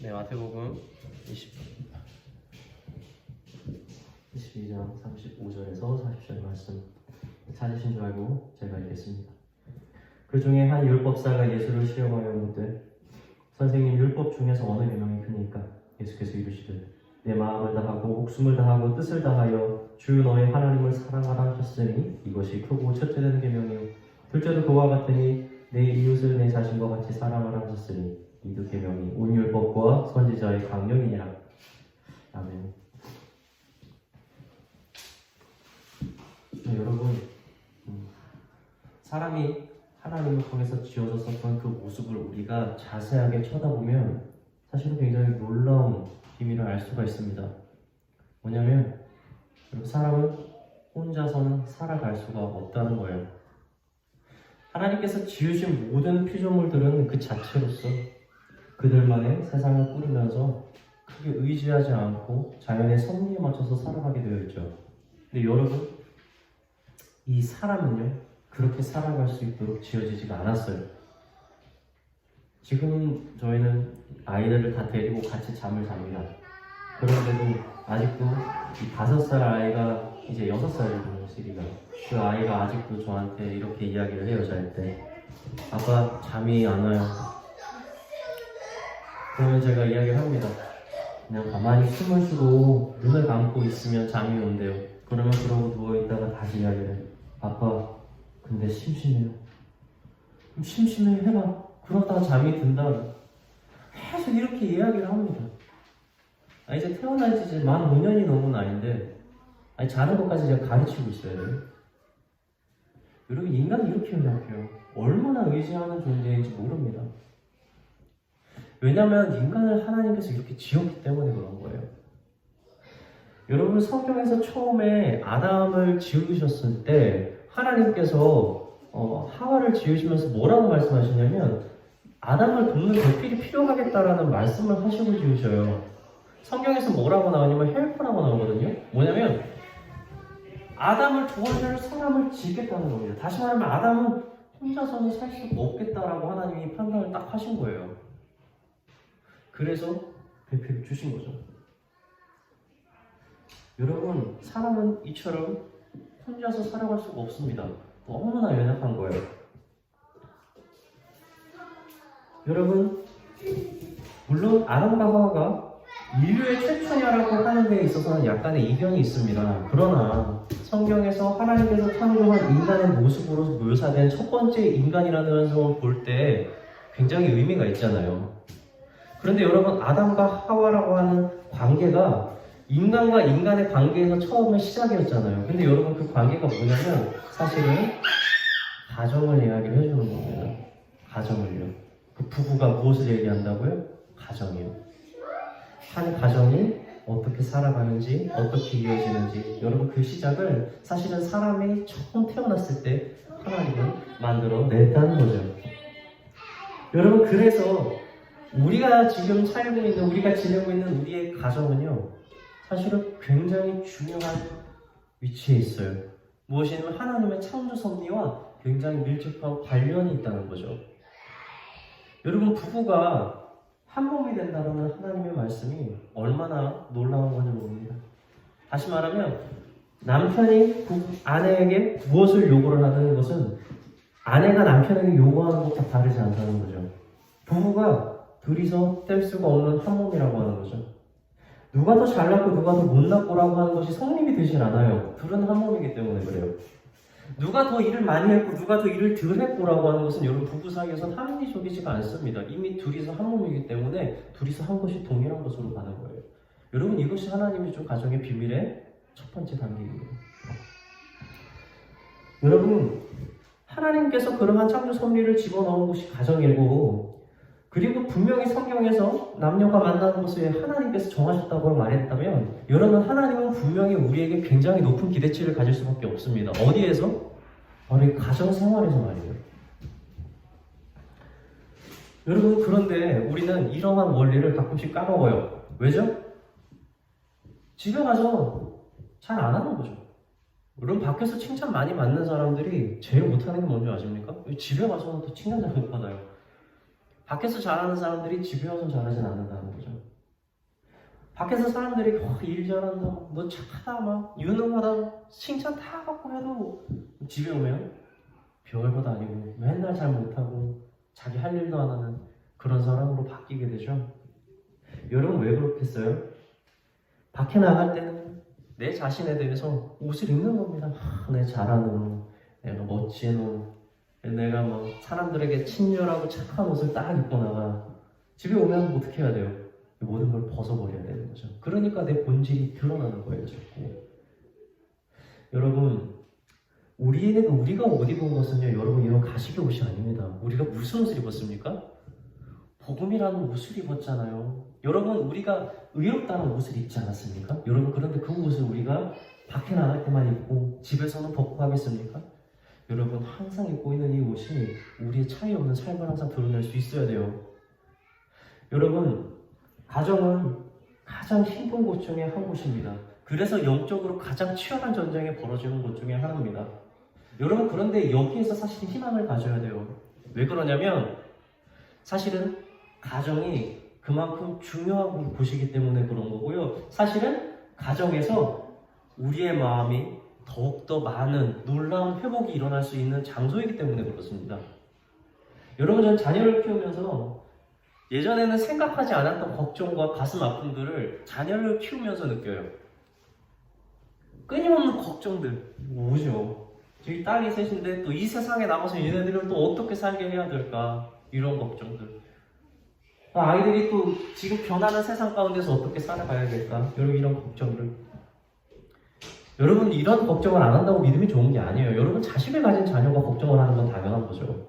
네, 마태복음 22장 35절에서 40절 말씀 찾으신 줄 알고 제가 읽겠습니다. 그 중에 한 율법사가 예수를 시험하여 묻되 선생님, 율법 중에서 어느 계명이 크니까? 예수께서 이르시되 내 마음을 다하고 목숨을 다하고 뜻을 다하여 주 너의 하나님을 사랑하라 하셨으니 이것이 크고 첫째 되는 계명이요 둘째도 그와 같으니 내 이웃을 내 자신과 같이 사랑하라 하셨으니 이 두 계명이 온 율법과 선지자의 강령이니라. 아멘. 여러분, 사람이 하나님을 통해서 지어졌었던 그 모습을 우리가 자세하게 쳐다보면 사실은 굉장히 놀라운 비밀을 알 수가 있습니다. 뭐냐면 사람은 혼자서는 살아갈 수가 없다는 거예요. 하나님께서 지으신 모든 피조물들은 그 자체로서 그들만의 세상을 꾸리면서 크게 의지하지 않고 자연의 섭리에 맞춰서 살아가게 되어 있죠. 근데 여러분, 이 사람은요, 그렇게 살아갈 수 있도록 지어지지가 않았어요. 지금 저희는 아이들을 다 데리고 같이 잠을 잡니다. 그런데도 아직도 이 5살 아이가 이제 6살이거든요, 시리가. 그 아이가 아직도 저한테 이렇게 이야기를 해요, 잘 때. 아빠, 잠이 안 와요. 그러면 제가 이야기를 합니다. 그냥 가만히 숨을 쉬고 눈을 감고 있으면 잠이 온대요. 그러면 그러고 누워있다가 다시 이야기를 해요. 아빠, 근데 심심해요. 그럼 심심해 해봐. 그러다가 잠이 든다. 계속 이렇게 이야기를 합니다. 이제 태어난 지 이제 만 5년이 넘은 아이인데 자는 것까지 제가 가르치고 있어요. 여러분, 인간이 이렇게 연약해요. 얼마나 의지하는 존재인지 모릅니다. 왜냐하면 인간을 하나님께서 이렇게 지었기 때문에 그런 거예요. 여러분, 성경에서 처음에 아담을 지으셨을 때 하나님께서 하와를 지으시면서 뭐라고 말씀하시냐면 아담을 돕는 대필이 필요하겠다라는 말씀을 하시고 지으셔요. 성경에서 뭐라고 나오냐면 헬프라고 나오거든요. 뭐냐면 아담을 도와줄 사람을 지겠다는 겁니다. 다시 말하면 아담은 혼자서는 살 수 없겠다라고 하나님이 판단을 딱 하신 거예요. 그래서 대필을 주신 거죠. 여러분, 사람은 이처럼 혼자서 살아갈 수가 없습니다. 너무나 연약한 거예요. 여러분, 물론 아담과 하와가 인류의 최초냐라고 하는 데 있어서는 약간의 이견이 있습니다. 그러나 성경에서 하나님께서 창조한 인간의 모습으로 묘사된 첫 번째 인간이라는 것을 볼 때 굉장히 의미가 있잖아요. 그런데 여러분, 아담과 하와라고 하는 관계가 인간과 인간의 관계에서 처음에 시작이었잖아요. 근데 여러분, 그 관계가 뭐냐면 사실은 가정을 이야기를 해주는 겁니다. 가정을요. 그 부부가 무엇을 얘기한다고요? 가정이요. 한 가정이 어떻게 살아가는지, 어떻게 이어지는지, 여러분, 그 시작을 사실은 사람이 처음 태어났을 때 하나님은 만들어 냈다는 거죠. 여러분, 그래서 우리가 지금 살고 있는, 우리가 지내고 있는 우리의 가정은요, 사실은 굉장히 중요한 위치에 있어요. 무엇이냐면 하나님의 창조 섭리와 굉장히 밀접한 관련이 있다는 거죠. 여러분, 부부가 한 몸이 된다는 하나님의 말씀이 얼마나 놀라운 건지 모릅니다. 다시 말하면 남편이 아내에게 무엇을 요구를 하는 것은 아내가 남편에게 요구하는 것과 다르지 않다는 거죠. 부부가 둘이서 뗄 수가 없는 한 몸이라고 하는 거죠. 누가 더 잘났고 누가 더 못났고라고 하는 것이 성립이 되질 않아요. 둘은 한 몸이기 때문에 그래요. 누가 더 일을 많이 했고 누가 더 일을 덜 했고라고 하는 것은 여러분, 부부 사이에서는 합리적이지가 않습니다. 이미 둘이서 한 몸이기 때문에 둘이서 한 것이 동일한 것으로 가는 거예요. 여러분, 이것이 하나님이 준 가정의 비밀의 첫 번째 단계입니다. 여러분, 하나님께서 그러한 창조 섭리를 집어넣은 것이 가정이고, 그리고 분명히 성경에서 남녀가 만나는 것을 하나님께서 정하셨다고 말했다면, 여러분, 하나님은 분명히 우리에게 굉장히 높은 기대치를 가질 수밖에 없습니다. 어디에서? 바로 이 가정생활에서 말이에요. 여러분, 그런데 우리는 이러한 원리를 가끔씩 까먹어요. 왜죠? 집에 가서 잘 안 하는 거죠. 물론 밖에서 칭찬 많이 받는 사람들이 제일 못하는 게 뭔지 아십니까? 집에 가서는 더 칭찬 잘 못 받아요. 밖에서 잘하는 사람들이 집에 와서 잘하진 않는다는 거죠. 밖에서 사람들이 일 잘한다, 너 착하다, 막 유능하다 칭찬 다 갖고 해도 집에 오면 별것도 아니고 맨날 잘 못하고 자기 할 일도 안 하는 그런 사람으로 바뀌게 되죠. 여러분 왜 그렇겠어요? 밖에 나갈 때는 내 자신에 대해서 옷을 입는 겁니다. 내 잘하는 놈, 내가 멋진 놈, 내가 뭐 사람들에게 친절하고 착한 옷을 딱 입고 나가. 집에 오면 어떻게 해야 돼요? 모든 걸 벗어버려야 되는 거죠. 그러니까 내 본질이 드러나는 거예요, 자꾸. 여러분, 우리가 옷 입은 것은요, 여러분, 이런 가식의 옷이 아닙니다. 우리가 무슨 옷을 입었습니까? 복음이라는 옷을 입었잖아요. 여러분, 우리가 의롭다는 옷을 입지 않았습니까? 여러분, 그런데 그 옷을 우리가 밖에 나갈 때만 입고 집에서는 벗고 하겠습니까? 여러분, 항상 입고 있는 이 옷이 우리의 차이 없는 삶을 항상 드러낼 수 있어야 돼요. 여러분, 가정은 가장 힘든 곳 중에 한 곳입니다. 그래서 영적으로 가장 치열한 전쟁이 벌어지는 곳 중에 하나입니다. 여러분, 그런데 여기에서 사실 희망을 가져야 돼요. 왜 그러냐면 사실은 가정이 그만큼 중요한 곳이기 때문에 그런 거고요. 사실은 가정에서 우리의 마음이 더욱더 많은 놀라운 회복이 일어날 수 있는 장소이기 때문에 그렇습니다. 여러분, 전 자녀를 키우면서 예전에는 생각하지 않았던 걱정과 가슴 아픔들을 자녀를 키우면서 느껴요. 끊임없는 걱정들, 뭐죠? 저희 딸이 셋인데 또 이 세상에 나가서 얘네들을 또 어떻게 살게 해야 될까? 이런 걱정들. 아이들이 또 지금 변하는 세상 가운데서 어떻게 살아가야 될까? 여러분, 이런 걱정들. 여러분, 이런 걱정을 안 한다고 믿음이 좋은 게 아니에요. 여러분, 자식을 가진 자녀가 걱정을 하는 건 당연한 거죠.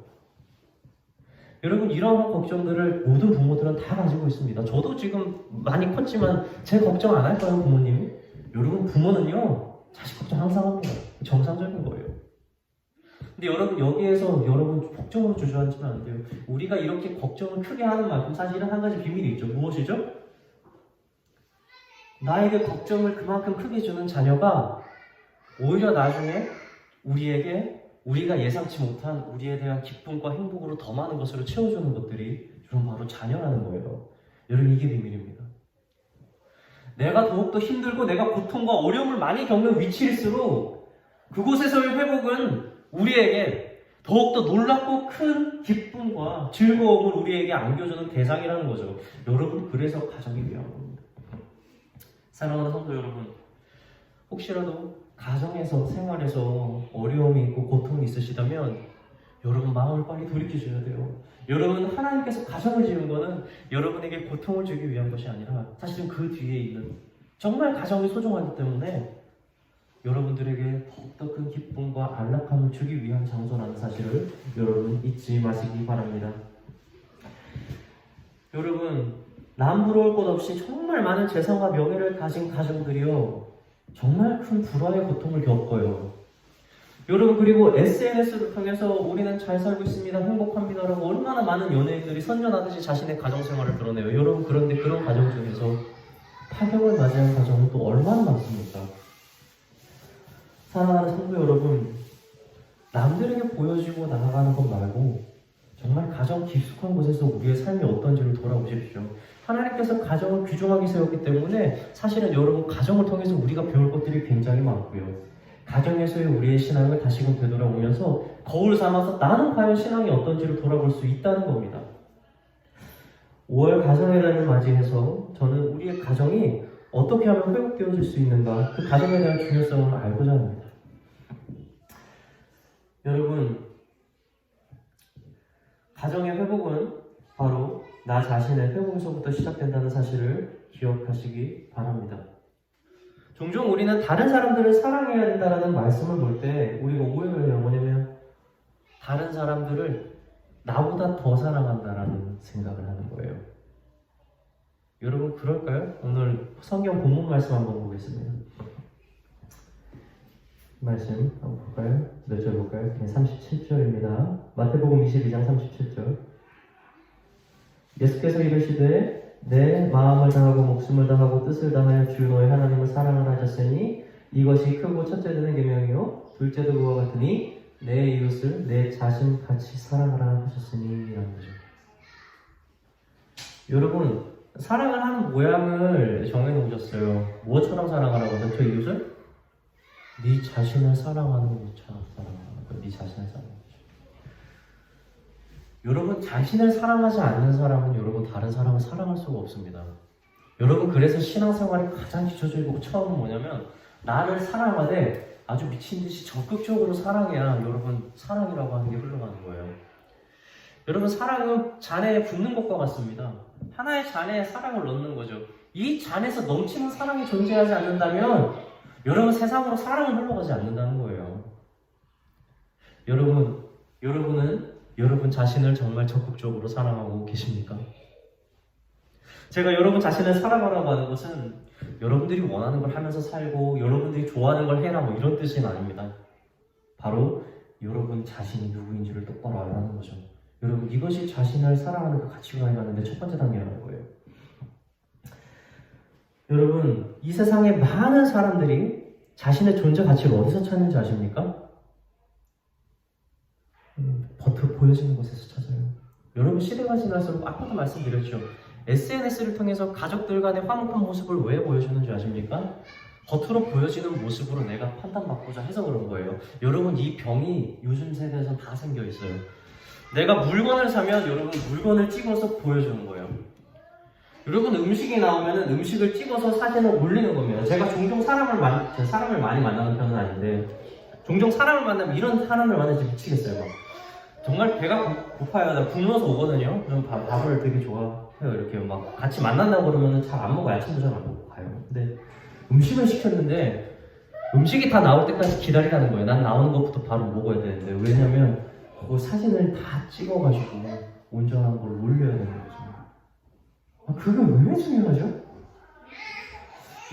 여러분, 이러한 걱정들을 모든 부모들은 다 가지고 있습니다. 저도 지금 많이 컸지만 제 걱정 안 할까요, 부모님이? 여러분, 부모는요, 자식 걱정 항상 합니다. 정상적인 거예요. 근데 여러분, 여기에서 여러분 걱정으로 주저앉으면 안 돼요. 우리가 이렇게 걱정을 크게 하는 만큼 사실은 한 가지 비밀이 있죠. 무엇이죠? 나에게 걱정을 그만큼 크게 주는 자녀가 오히려 나중에 우리가 예상치 못한 우리에 대한 기쁨과 행복으로 더 많은 것으로 채워주는 것들이 여러분 바로 자녀라는 거예요. 여러분, 이게 비밀입니다. 내가 더욱더 힘들고 내가 고통과 어려움을 많이 겪는 위치일수록 그곳에서의 회복은 우리에게 더욱더 놀랍고 큰 기쁨과 즐거움을 우리에게 안겨주는 대상이라는 거죠. 여러분, 그래서 가정이 위한 겁니다. 사랑하는 성도 여러분, 혹시라도 가정에서 생활에서 어려움이 있고 고통이 있으시다면 여러분, 마음을 빨리 돌이켜줘야 돼요. 여러분, 하나님께서 가정을 지은 거는 여러분에게 고통을 주기 위한 것이 아니라 사실은 그 뒤에 있는 정말 가정이 소중하기 때문에 여러분들에게 더욱더 큰 기쁨과 안락함을 주기 위한 장소라는 사실을 여러분 잊지 마시기 바랍니다. 여러분, 남부러울 것 없이 정말 많은 재산과 명예를 가진 가정들이요, 정말 큰 불화의 고통을 겪어요. 여러분, 그리고 SNS를 통해서 우리는 잘 살고 있습니다, 행복합니다라고 얼마나 많은 연예인들이 선전하듯이 자신의 가정생활을 드러내요. 여러분, 그런데 그런 가정 중에서 파격을 맞이한 가정은 또 얼마나 많습니까? 사랑하는 성도 여러분, 남들에게 보여지고 나아가는 것 말고 정말 가정 깊숙한 곳에서 우리의 삶이 어떤지를 돌아보십시오. 하나님께서 가정을 귀중하게 세웠기 때문에 사실은 여러분, 가정을 통해서 우리가 배울 것들이 굉장히 많고요. 가정에서의 우리의 신앙을 다시금 되돌아보면서 거울 삼아서 나는 과연 신앙이 어떤지를 돌아볼 수 있다는 겁니다. 5월 가정의 달을 맞이해서 저는 우리의 가정이 어떻게 하면 회복되어질 수 있는가, 그 가정에 대한 중요성을 알고자 합니다. 여러분, 가정의 회복은 바로 나 자신의 회복에서부터 시작된다는 사실을 기억하시기 바랍니다. 종종 우리는 다른 사람들을 사랑해야 된다는 말씀을 볼 때 우리가 오해를 해요. 뭐냐면 다른 사람들을 나보다 더 사랑한다라는 생각을 하는 거예요. 여러분, 그럴까요? 오늘 성경 본문 말씀 한번 보겠습니다. 말씀 한번 볼까요? 몇 절 볼까요? 37절입니다. 마태복음 22장 37절. 예수께서 이르시되 내 마음을 다하고 목숨을 다하고 뜻을 다하여 주 너의 하나님을 사랑하라 하셨으니 이것이 크고 첫째 되는 계명이요 둘째도 그와 같으니 내 이웃을 내 자신같이 사랑하라 하셨으니 라는 거죠. 여러분, 사랑을 하는 모양을 정해놓으셨어요. 무엇처럼 사랑하라고 하죠? 저 이웃을? 네 자신을 사랑하는 것처럼 사랑하는 거예요. 네 자신을 사랑하는 거죠. 여러분, 자신을 사랑하지 않는 사람은 여러분 다른 사람을 사랑할 수가 없습니다. 여러분, 그래서 신앙생활의 가장 기초적이고 처음은 뭐냐면 나를 사랑하되 아주 미친 듯이 적극적으로 사랑해야 여러분 사랑이라고 하는 게 흘러가는 거예요. 여러분, 사랑은 잔에 붓는 것과 같습니다. 하나의 잔에 사랑을 넣는 거죠. 이 잔에서 넘치는 사랑이 존재하지 않는다면 여러분 세상으로 사랑은 흘러가지 않는다는 거예요. 여러분은 여러분 자신을 정말 적극적으로 사랑하고 계십니까? 제가 여러분 자신을 사랑하라고 하는 것은 여러분들이 원하는 걸 하면서 살고 여러분들이 좋아하는 걸 해라 뭐 이런 뜻은 아닙니다. 바로 여러분 자신이 누구인지를 똑바로 알아가는 거죠. 여러분, 이것이 자신을 사랑하는 그 가치관에 가는데 첫 번째 단계라는 거예요. 여러분, 이 세상에 많은 사람들이 자신의 존재 가치를 어디서 찾는지 아십니까? 겉으로 보여지는 곳에서 찾아요. 여러분, 시대가 지날수록 아까도 말씀드렸죠. SNS를 통해서 가족들 간의 화목한 모습을 왜 보여주는지 아십니까? 겉으로 보여지는 모습으로 내가 판단받고자 해서 그런 거예요. 여러분, 이 병이 요즘 세대에서 다 생겨 있어요. 내가 물건을 사면 여러분 물건을 찍어서 보여주는 거예요. 여러분, 음식이 나오면 음식을 찍어서 사진을 올리는 겁니다. 제가 종종 사람을 많이 만나는 편은 아닌데 종종 사람을 만나면 이런 사람을 만나지 미치겠어요. 막. 정말 배가 고파요. 나 굶어서 오거든요. 그럼 밥을 되게 좋아해요. 이렇게 막 같이 만난다고 그러면 잘 안 먹어요. 아침도 잘 안 먹고 가요. 근데 음식을 시켰는데 음식이 다 나올 때까지 기다리라는 거예요. 난 나오는 것부터 바로 먹어야 되는데 왜냐면 그 사진을 다 찍어가지고 온전한 걸 올려야 되는 거죠. 그게 왜 중요하죠?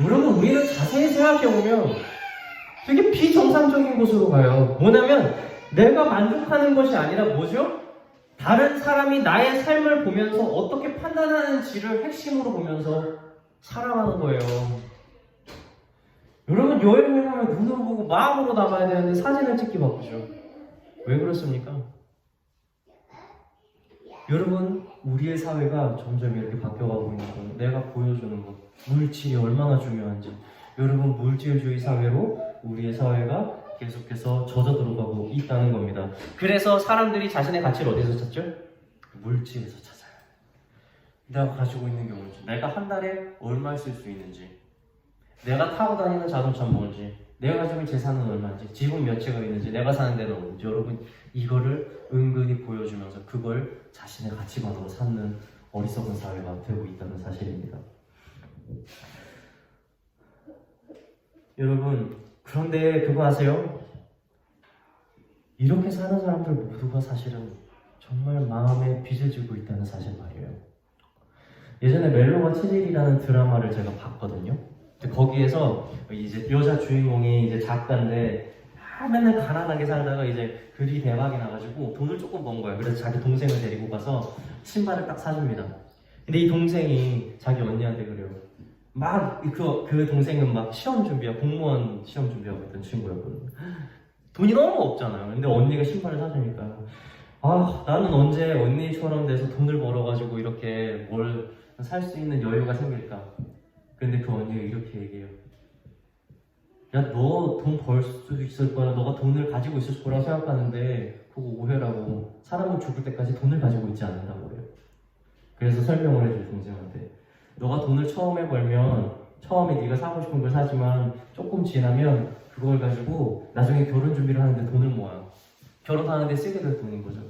여러분, 우리는 자세히 생각해보면 되게 비정상적인 곳으로 가요. 뭐냐면 내가 만족하는 것이 아니라 뭐죠? 다른 사람이 나의 삶을 보면서 어떻게 판단하는지를 핵심으로 보면서 살아가는 거예요. 여러분, 여행을 가면 눈으로 보고 마음으로 남아야 되는데 사진을 찍기 바쁘죠. 왜 그렇습니까? 여러분, 우리의 사회가 점점 이렇게 바뀌어가고 있는 거예요. 내가 보여주는 것, 물질이 얼마나 중요한지. 여러분, 물질주의 사회로 우리의 사회가 계속해서 젖어들어가고 있다는 겁니다. 그래서 사람들이 자신의 가치를 어디서 찾죠? 물질에서 찾아요. 내가 가지고 있는 게 뭔지, 내가 한 달에 얼마 쓸 수 있는지, 내가 타고 다니는 자동차는 뭔지, 내가 가지고 있는 재산은 얼마인지, 집은 몇 채가 있는지, 내가 사는 데는 어딘지. 여러분, 이거를 은근히 보여주면서 그걸 자신의 가치관으로 삼는 어리석은 사회가 되고 있다는 사실입니다. 여러분, 그런데 그거 아세요? 이렇게 사는 사람들 모두가 사실은 정말 마음에 빚을 지고 있다는 사실 말이에요. 예전에 멜로가 체질이라는 드라마를 제가 봤거든요. 거기에서 이제 여자 주인공이 이제 작가인데 맨날 가난하게 살다가 이제 글이 대박이 나가지고 돈을 조금 번 거예요. 그래서 자기 동생을 데리고 가서 신발을 딱 사줍니다. 근데 이 동생이 자기 언니한테 그래요. 막 그 동생은 막 시험 준비하고 공무원 시험 준비하고 있던 친구였거든요. 돈이 너무 없잖아요. 근데 언니가 신발을 사주니까 나는 언제 언니처럼 돼서 돈을 벌어가지고 이렇게 뭘 살 수 있는 여유가 생길까. 근데 그 언니가 이렇게 얘기해요. 야, 너 돈 벌 수 있을 거야. 너가 돈을 가지고 있을 거라고 생각하는데 그거 오해라고. 사람은 죽을 때까지 돈을 가지고 있지 않는다고 그래요. 그래서 설명을 해줘요, 동생한테. 너가 돈을 처음에 벌면 처음에 네가 사고 싶은 걸 사지만 조금 지나면 그걸 가지고 나중에 결혼 준비를 하는데 돈을 모아요. 결혼하는데 쓰게 될 돈인 거죠.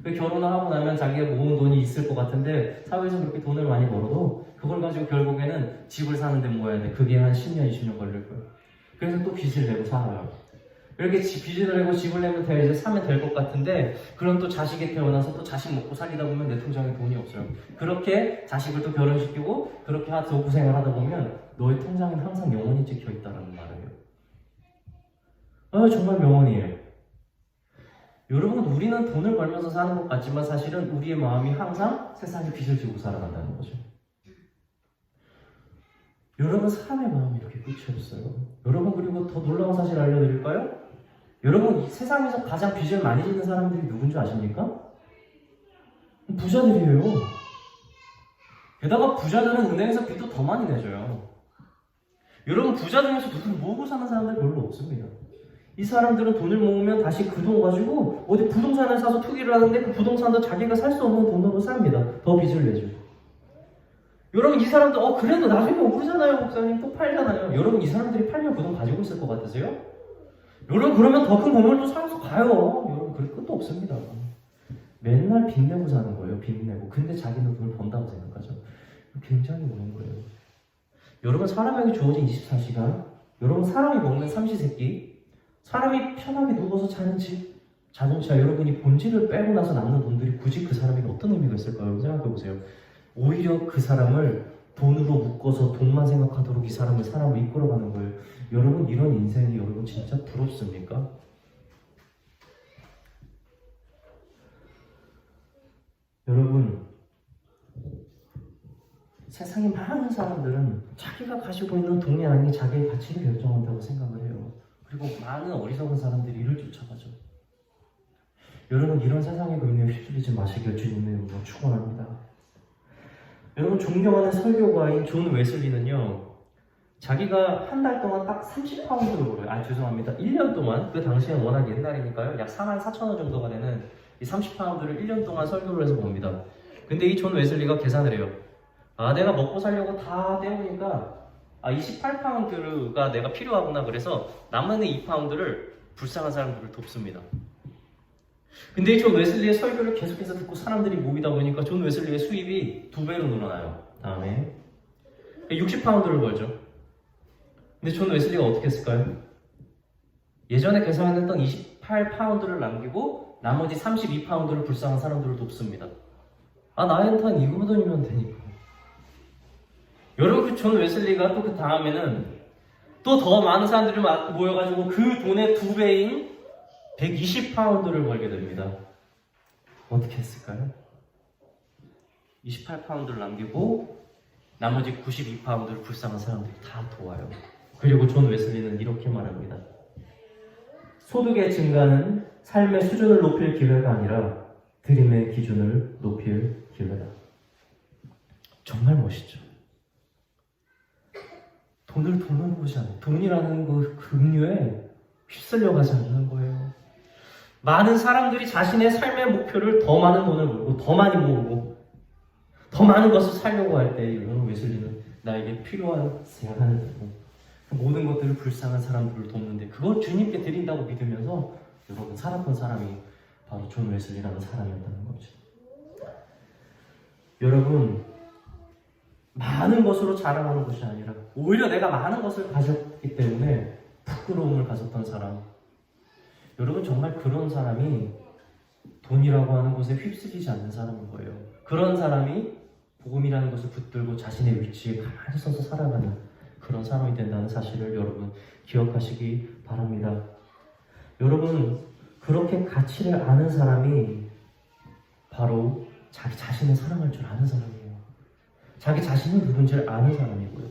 결혼을 하고 나면 자기가 모은 돈이 있을 것 같은데 사회에서 그렇게 돈을 많이 벌어도 그걸 가지고 결국에는 집을 사는데 모아야 돼. 그게 한 10년, 20년 걸릴 거예요. 그래서 또 빚을 내고 살아요. 이렇게 빚을 내고 집을 내면 이제 사면 될 것 같은데 그럼 또 자식이 태어나서 또 자식 먹고 살리다 보면 내 통장에 돈이 없어요. 그렇게 자식을 또 결혼시키고 그렇게 더 고생을 하다 보면 너의 통장엔 항상 영원히 찍혀있다는 말이에요. 정말 명언이에요. 여러분, 우리는 돈을 벌면서 사는 것 같지만 사실은 우리의 마음이 항상 세상에 빚을 지고 살아간다는 거죠. 여러분, 사람의 마음이 이렇게 끝이 없어요. 여러분, 그리고 더 놀라운 사실 알려드릴까요? 여러분, 이 세상에서 가장 빚을 많이 짓는 사람들이 누군지 아십니까? 부자들이에요. 게다가 부자들은 은행에서 빚도 더 많이 내줘요. 여러분, 부자 중에서 돈을 모으고 사는 사람들 별로 없습니다. 이 사람들은 돈을 모으면 다시 그 돈 가지고 어디 부동산을 사서 투기를 하는데 그 부동산도 자기가 살 수 없는 돈으로 삽니다. 더 빚을 내죠. 여러분, 이 사람들 그래도 나중에 오르잖아요. 목사님 또 팔잖아요. 여러분, 이 사람들이 팔면 그 돈 가지고 있을 것 같으세요? 여러분, 그러면 더 큰 건물도 사서 가요. 여러분, 그럴 것도 없습니다. 맨날 빚 내고 사는 거예요. 빚 내고. 근데 자기는 돈을 번다고 생각하죠. 굉장히 오는 거예요. 여러분, 사람에게 주어진 24시간, 여러분, 사람이 먹는 삼시세끼, 사람이 편하게 누워서 자는 집, 자동차, 여러분이 본질을 빼고 나서 남는 돈들이 굳이 그 사람에게 어떤 의미가 있을까요? 생각해보세요. 오히려 그 사람을 돈으로 묶어서 돈만 생각하도록 이 사람을 이끌어가는 거예요. 여러분, 이런 인생이 여러분 진짜 부럽습니까? 여러분, 세상에 많은 사람들은 자기가 가지고 있는 돈이 아닌 자기의 가치를 결정한다고 생각을 해요. 그리고 많은 어리석은 사람들이 이를 쫓아가죠. 여러분, 이런 세상의 금리에 휩쓸리지 마시길 주님의 이름으로 축원합니다. 여러분, 존경하는 설교가인 존 웨슬리는요, 자기가 한 달 동안 딱 30파운드를 벌어요. 죄송합니다. 1년 동안, 그 당시엔 워낙 옛날이니까요, 약 44,000원 정도가 되는 이 30파운드를 1년 동안 설교를 해서 봅니다. 근데 이 존 웨슬리가 계산을 해요. 내가 먹고 살려고 다 때우니까 28파운드가 내가 필요하구나. 그래서 남는 2파운드를 불쌍한 사람들을 돕습니다. 근데 이 존 웨슬리의 설교를 계속해서 듣고 사람들이 모이다 보니까 존 웨슬리의 수입이 2배로 늘어나요. 다음에 60파운드를 벌죠. 근데 존 웨슬리가 어떻게 했을까요? 예전에 계산했던 28파운드를 남기고 나머지 32파운드를 불쌍한 사람들을 돕습니다. 나한테는 이거 돈이면 되니까. 여러분, 그 존 웨슬리가 또 그 다음에는 또 더 많은 사람들이 모여가지고 그 돈의 2배인 120파운드를 벌게 됩니다. 어떻게 했을까요? 28파운드를 남기고 나머지 92파운드를 불쌍한 사람들이 다 도와요. 그리고 존 웨슬리는 이렇게 말합니다. 소득의 증가는 삶의 수준을 높일 기회가 아니라 드림의 기준을 높일 기회다. 정말 멋있죠. 돈을 돈으로 보지 않아요. 돈이라는 그 급류에 휩쓸려가지 않는 거예요. 많은 사람들이 자신의 삶의 목표를 더 많은 돈을 벌고 더 많이 모으고 더 많은 것을 살려고 할 때 여러분, 웨슬리는 나에게 필요한 제한을 두고 그 모든 것들을 불쌍한 사람들을 돕는데 그걸 주님께 드린다고 믿으면서 여러분 살았던 사람이 바로 존 웨슬리라는 사람이었다는 거죠. 여러분, 많은 것으로 자랑하는 것이 아니라 오히려 내가 많은 것을 가졌기 때문에 부끄러움을 가졌던 사람, 여러분 정말 그런 사람이 돈이라고 하는 것에 휩쓸리지 않는 사람인 거예요. 그런 사람이 복음이라는 것을 붙들고 자신의 위치에 가만히 서서 살아가는 그런 사람이 된다는 사실을 여러분 기억하시기 바랍니다. 여러분, 그렇게 가치를 아는 사람이 바로 자기 자신을 사랑할 줄 아는 사람이에요. 자기 자신이 누군지를 아는 사람이고요.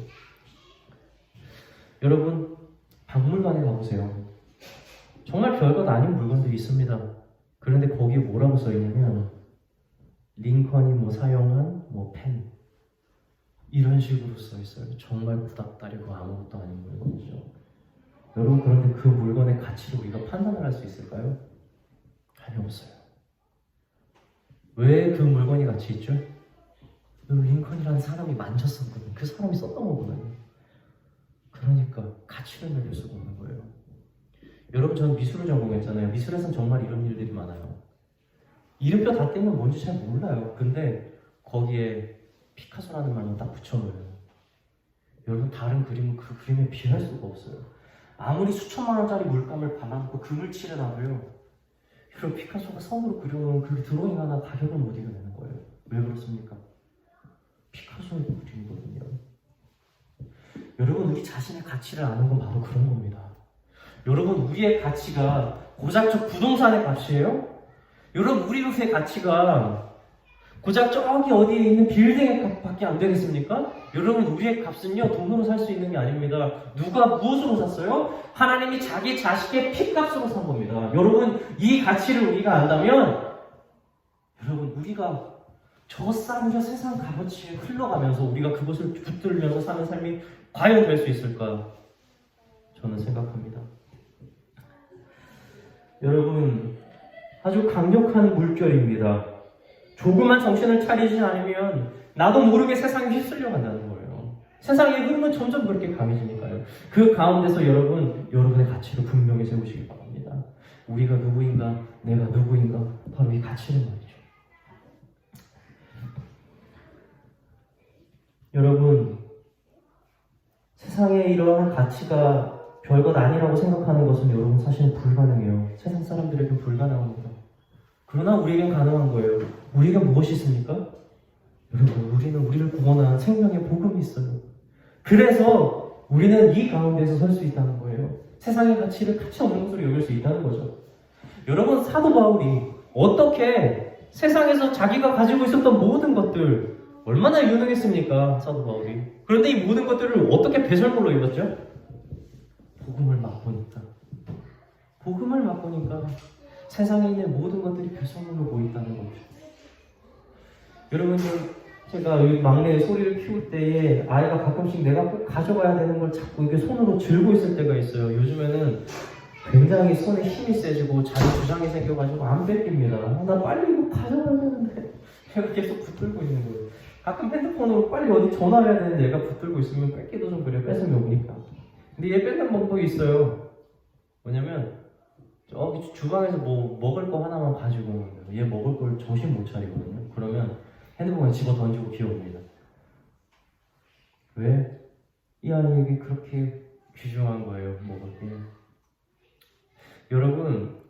여러분, 박물관에 가보세요. 정말 별것 아닌 물건들이 있습니다. 그런데 거기에 뭐라고 써있냐면 링컨이 사용한 펜, 이런 식으로 써있어요. 정말 구닥다리고 아무것도 아닌 물건이죠. 여러분, 그런데 그 물건의 가치를 우리가 판단을 할 수 있을까요? 전혀 없어요. 왜 그 물건이 가치 있죠? 링컨이라는 사람이 만졌었거든요. 그 사람이 썼던 거거든요. 그러니까 가치를 매길 수가 없는 거예요. 여러분, 저는 미술을 전공했잖아요. 미술에서는 정말 이런 일들이 많아요. 이름표 다 떼면 뭔지 잘 몰라요. 근데 거기에 피카소라는 말만 딱 붙여놓어요. 여러분, 다른 그림은 그 그림에 비할 수가 없어요. 아무리 수천만 원짜리 물감을 발라놓고 금을 칠해놔도요, 여러분, 피카소가 선으로 그려놓은 그 드로잉 하나 가격을 못 이겨내는 거예요. 왜 그렇습니까? 피카소의 그림이거든요. 여러분, 우리 자신의 가치를 아는 건 바로 그런 겁니다. 여러분, 우리의 가치가 고작 저 부동산의 값이에요? 여러분, 우리의 가치가 고작 저기 어디에 있는 빌딩의 값밖에 안 되겠습니까? 여러분, 우리의 값은요, 돈으로 살 수 있는 게 아닙니다. 누가 무엇으로 샀어요? 하나님이 자기 자식의 피값으로 산 겁니다. 여러분, 이 가치를 우리가 안다면, 여러분, 우리가 저 싼 세상 값어치에 흘러가면서 우리가 그것을 붙들면서 사는 삶이 과연 될 수 있을까? 저는 생각합니다. 여러분, 아주 강력한 물결입니다. 조그만 정신을 차리지 않으면 나도 모르게 세상에 휩쓸려 간다는 거예요. 세상의 흐름은 점점 그렇게 강해지니까요. 그 가운데서 여러분의 가치를 분명히 세우시기 바랍니다. 우리가 누구인가, 내가 누구인가, 바로 이 가치를 말이죠. 여러분, 세상에 이러한 가치가 별것 아니라고 생각하는 것은 여러분 사실은 불가능해요. 세상 사람들에게는 불가능합니다. 그러나 우리에겐 가능한 거예요. 우리가 무엇이 있습니까? 여러분, 우리는 우리를 구원하는 생명의 복음이 있어요. 그래서 우리는 이 가운데서 설 수 있다는 거예요. 세상의 가치를 가치 없는 것으로 여길 수 있다는 거죠. 여러분, 사도 바울이 어떻게 세상에서 자기가 가지고 있었던 모든 것들 얼마나 유능했습니까? 사도 바울이. 그런데 이 모든 것들을 어떻게 배설물로 입었죠? 복음을 맛보니까. 복음을 맛보니까 세상에 있는 모든 것들이 배설물로 보인다는 거죠. 여러분, 제가 여기 막내 소리를 키울 때에 아이가 가끔씩 내가 꼭 가져가야 되는 걸 자꾸 이렇게 손으로 쥐고 있을 때가 있어요. 요즘에는 굉장히 손에 힘이 세지고 자기 주장이 생겨가지고 안 뺏깁니다. 나 빨리 이거 가져가야 되는데 얘가 계속 붙들고 있는 거예요. 가끔 핸드폰으로 빨리 어디 전화해야 되는데 얘가 붙들고 있으면 뺏기도 좀 그래, 뺏으면 오니까. 근데 얘 뺏는 방법이 있어요. 뭐냐면 저기 주방에서 뭐 먹을 거 하나만 가지고 오는 거예요. 얘 먹을 걸 정신 못 차리거든요. 그러면 핸드폰을 집어 던지고 기어옵니다. 왜? 이 아이에게 그렇게 귀중한 거예요, 먹을 게. 여러분,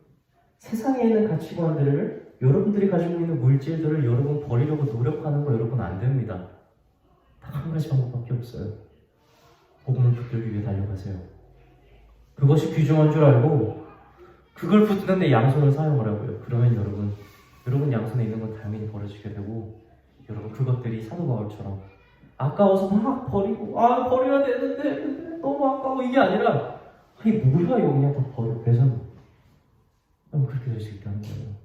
세상에 있는 가치관들을, 여러분들이 가지고 있는 물질들을 여러분 버리려고 노력하는 거 여러분 안 됩니다. 딱 한 가지 방법밖에 없어요. 복음을 붙들기 위해 달려가세요. 그것이 귀중한 줄 알고 그걸 붙드는데 양손을 사용하라고요. 그러면 여러분 양손에 있는 건 당연히 버려지게 되고, 여러분 그것들이 사도 바울처럼 아까워서 막 버리고 버려야 되는데 너무 아까워 이게 아니라 이게 뭐야 이거 그냥 다 버려 배선 그렇게 될 수 있다는 거예요.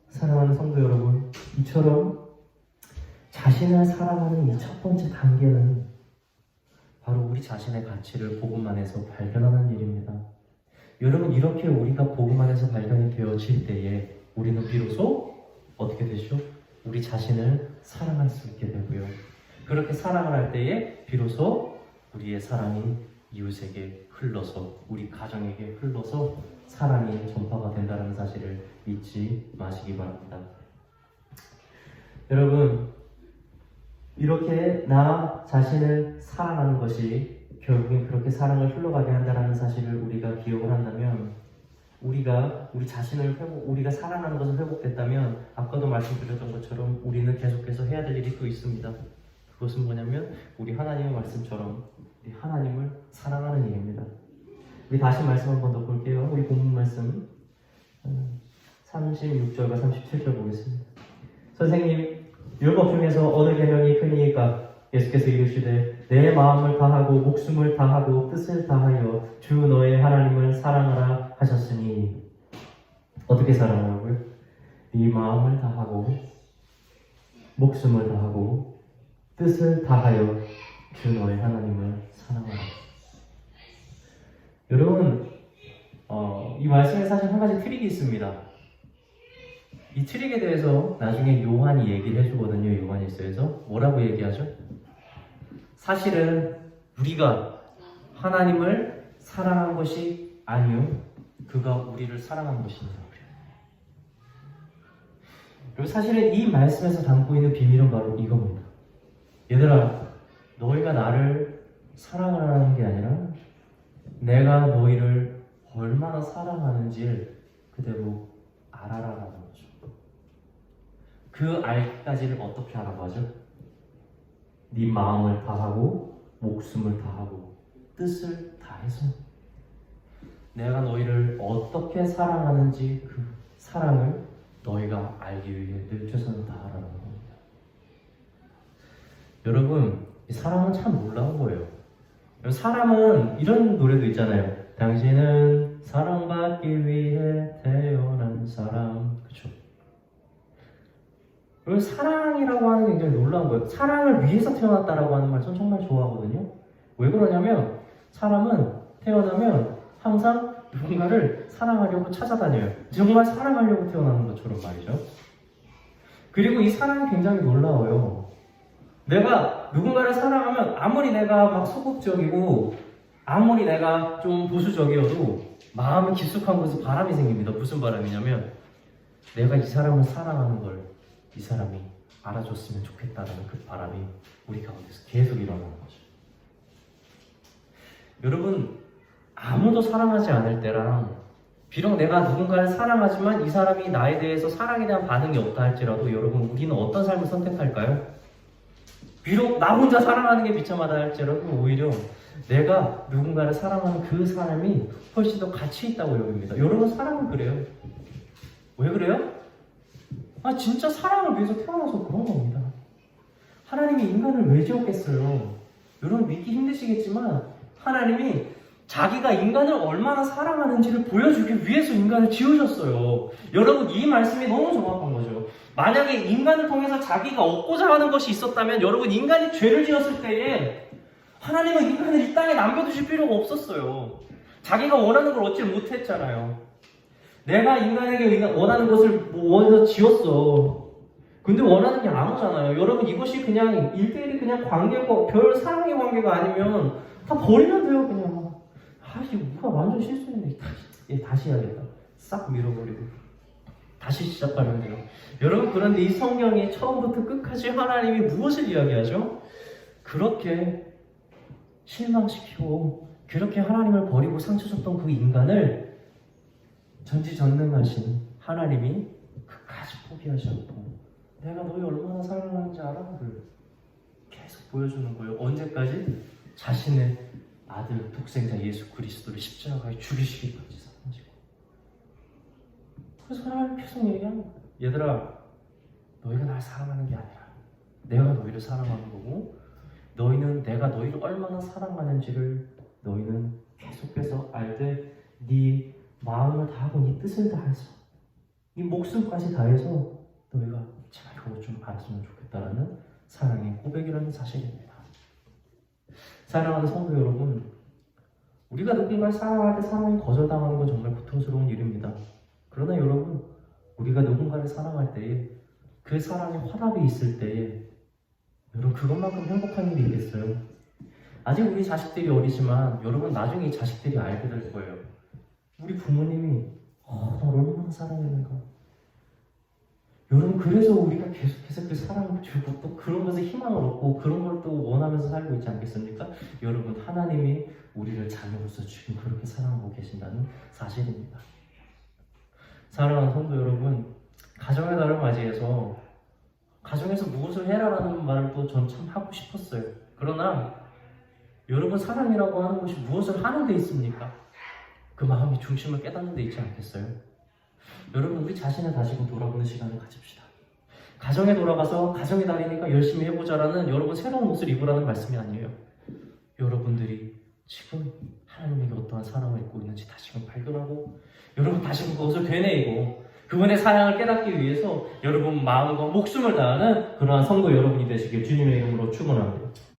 사랑하는 성도 여러분, 이처럼 자신을 사랑하는 이 첫 번째 단계는 바로 우리 자신의 가치를 복음 안에서 발견하는 일입니다. 여러분, 이렇게 우리가 복음 안에서 발견이 되어질 때에 우리는 비로소 어떻게 되죠? 우리 자신을 사랑할 수 있게 되고요. 그렇게 사랑을 할 때에 비로소 우리의 사랑이 이웃에게 흘러서, 우리 가정에게 흘러서 사랑이 전파가 된다는 사실을 잊지 마시기 바랍니다. 여러분, 이렇게 나 자신을 사랑하는 것이 결국엔 그렇게 사랑을 흘러가게 한다는 사실을 우리가 기억을 한다면, 우리가 우리 자신을 우리가 사랑하는 것을 회복했다면, 아까도 말씀드렸던 것처럼 우리는 계속해서 해야 될 일이 또 있습니다. 그것은 뭐냐면 우리 하나님의 말씀처럼 우리 하나님을 사랑하는 일입니다. 우리 다시 말씀 한 번 더 볼게요. 우리 본문 말씀 36절과 37절 보겠습니다. 선생님, 율법 중에서 어느 계명이 크니까? 예수께서 이르시되 내 마음을 다하고 목숨을 다하고 뜻을 다하여 주 너의 하나님을 사랑하라 하셨으니. 어떻게 사랑하라고요? 네 마음을 다하고 목숨을 다하고 뜻을 다하여 주 너의 하나님을 사랑하라. 여러분, 이 말씀에 사실 한 가지 트릭이 있습니다. 이 트릭에 대해서 나중에 요한이 얘기를 해주거든요. 요한 1서에서 뭐라고 얘기하죠? 사실은 우리가 하나님을 사랑한 것이 아니요, 그가 우리를 사랑한 것입니다. 그리고 사실은 이 말씀에서 담고 있는 비밀은 바로 이겁니다. 얘들아, 너희가 나를 사랑을 하는 게 아니라 내가 너희를 얼마나 사랑하는지를 그대로 알아라라는 거죠. 그 알기까지를 어떻게 하라고 하죠? 네 마음을 다하고 목숨을 다하고 뜻을 다해서 내가 너희를 어떻게 사랑하는지 그 사랑을 너희가 알기 위해 늘 최선을 다하라는 겁니다. 여러분, 이 사랑은 참 놀라운 거예요. 사람은 이런 노래도 있잖아요. 당신은 사랑받기 위해 태어난 사람. 그렇죠? 그리고 사랑이라고 하는 게 굉장히 놀라운 거예요. 사랑을 위해서 태어났다라고 하는 말 전 정말 좋아하거든요. 왜 그러냐면 사람은 태어나면 항상 누군가를 사랑하려고 찾아다녀요. 정말 사랑하려고 태어나는 것처럼 말이죠. 그리고 이 사랑이 굉장히 놀라워요. 내가 누군가를 사랑하면 아무리 내가 막 소극적이고 아무리 내가 좀 보수적이어도 마음이 깊숙한 곳에 바람이 생깁니다. 무슨 바람이냐면 내가 이 사람을 사랑하는 걸 이 사람이 알아줬으면 좋겠다라는 그 바람이 우리 가운데서 계속 일어나는 거죠. 여러분, 아무도 사랑하지 않을 때랑 비록 내가 누군가를 사랑하지만 이 사람이 나에 대해서 사랑에 대한 반응이 없다 할지라도 여러분, 우리는 어떤 삶을 선택할까요? 비록 나 혼자 사랑하는 게 비참하다 할지라도 오히려 내가 누군가를 사랑하는 그 사람이 훨씬 더 가치 있다고 여깁니다. 여러분, 사랑은 그래요. 왜 그래요? 진짜 사랑을 위해서 태어나서 그런 겁니다. 하나님이 인간을 왜 지었겠어요? 여러분, 믿기 힘드시겠지만 하나님이 자기가 인간을 얼마나 사랑하는지를 보여주기 위해서 인간을 지으셨어요. 여러분, 이 말씀이 너무 정확한 거죠. 만약에 인간을 통해서 자기가 얻고자 하는 것이 있었다면 여러분, 인간이 죄를 지었을 때에 하나님은 인간을 이 땅에 남겨두실 필요가 없었어요. 자기가 원하는 걸 얻지 못했잖아요. 내가 인간에게 원하는 것을 원해서 지었어. 근데 원하는 게 아무잖아요. 여러분, 이것이 그냥 1대1이 그냥 관계고 별 사랑의 관계가 아니면 다 버리면 돼요, 그냥. 우리가 완전 실수했네. 다시 해야겠다. 싹 밀어버리고 다시 시작하면 돼요. 여러분, 그런데 이 성경이 처음부터 끝까지 하나님이 무엇을 이야기하죠? 그렇게 실망시키고 그렇게 하나님을 버리고 상처 줬던 그 인간을 전지전능하신 하나님이 끝까지 포기하지 않고 내가 너희 얼마나 사랑하는지 알아를 계속 보여주는 거예요. 언제까지? 자신의 아들, 독생자 예수 그리스도를 십자가에 죽이시기까지 사랑하시고. 그래서 하나님 계속 얘기하는 거예요. 얘들아, 너희가 날 사랑하는 게 아니라 내가 너희를 사랑하는 거고, 너희는 내가 너희를 얼마나 사랑하는지를 너희는 계속해서 알되 네 마음을 다하고 네 뜻을 다해서 네 목숨까지 다해서 너희가 제발 그것 좀 알았으면 좋겠다라는 사랑의 고백이라는 사실입니다. 사랑하는 성도 여러분, 우리가 누군가를 사랑할 때 사랑이 거절당하는 건 정말 고통스러운 일입니다. 그러나 여러분, 우리가 누군가를 사랑할 때에 그 사랑에 화답이 있을 때에 여러분, 그것만큼 행복한 일이 있겠어요? 아직 우리 자식들이 어리지만 여러분, 나중에 이 자식들이 알게 될 거예요. 우리 부모님이 나 얼마나 사랑했는가. 여러분, 그래서 우리가 계속해서 그 사랑을 주고 또 그런 것에 희망을 얻고 그런 걸 또 원하면서 살고 있지 않겠습니까? 여러분, 하나님이 우리를 자녀로서 지금 그렇게 사랑하고 계신다는 사실입니다. 사랑하는 성도 여러분, 가정의 달을 맞이해서 가정에서 무엇을 해라라는 말을 또 전 참 하고 싶었어요. 그러나 여러분, 사랑이라고 하는 것이 무엇을 하는 데 있습니까? 그 마음의 중심을 깨닫는 데 있지 않겠어요? 여러분, 우리 자신을 다시금 돌아보는 시간을 가집시다. 가정에 돌아가서 가정의 달이니까 열심히 해보자라는 여러분 새로운 옷을 입으라는 말씀이 아니에요. 여러분들이 지금 하나님에게 어떠한 사랑을 입고 있는지 다시금 발견하고 여러분 다시금 그것을 되뇌이고 그분의 사랑을 깨닫기 위해서 여러분 마음과 목숨을 다하는 그러한 성도 여러분이 되시길 주님의 이름으로 축원합니다.